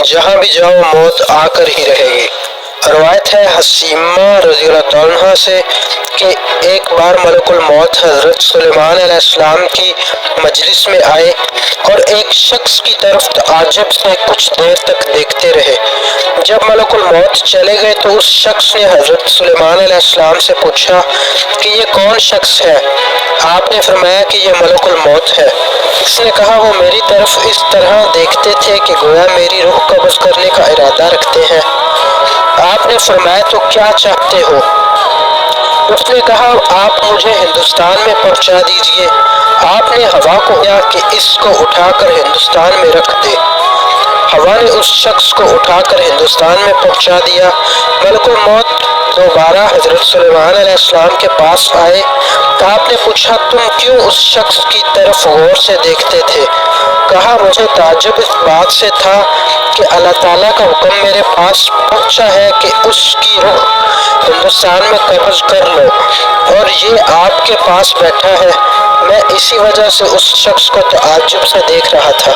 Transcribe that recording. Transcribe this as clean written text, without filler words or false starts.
جہاں بھی جاؤ موت آ کر ہی رہے گی۔ روایت ہے حسیمہ رضی اللہ عنہ سے کہ ایک بار ملک الموت حضرت سلیمان علیہ السلام کی مجلس میں آئے اور ایک شخص کی طرف تعجب سے کچھ دیر تک دیکھتے رہے۔ جب ملک الموت چلے گئے تو اس شخص نے حضرت سلیمان علیہ السلام سے پوچھا کہ یہ کون شخص ہے؟ آپ نے فرمایا کہ یہ ملک الموت ہے۔ اس نے کہا وہ میری طرف اس طرح دیکھتے تھے کہ گویا میری روح قبض کرنے کا ارادہ رکھتے ہیں۔ آپ نے فرمایا تو کیا چاہتے ہو؟ اس نے کہا آپ مجھے ہندوستان میں پہنچا دیجئے۔ آپ نے ہوا کو کہا کہ اس کو اٹھا کر ہندوستان میں رکھ دے۔ ہوا نے اس شخص کو اٹھا کر ہندوستان میں پہنچا دیا۔ ملک الموت دوبارہ حضرت سلیمان علیہ السلام کے پاس آئے۔ آپ نے پوچھا تم کیوں اس شخص کی طرف غور سے دیکھتے تھے؟ کہا مجھے تعجب اس بات سے تھا کہ اللہ تعالیٰ کا حکم میرے پاس پہنچا ہے کہ اس کی روح ہندوستان میں قبض کر لو اور یہ آپ کے پاس بیٹھا ہے۔ میں اسی وجہ سے اس شخص کو تعجب سے دیکھ رہا تھا۔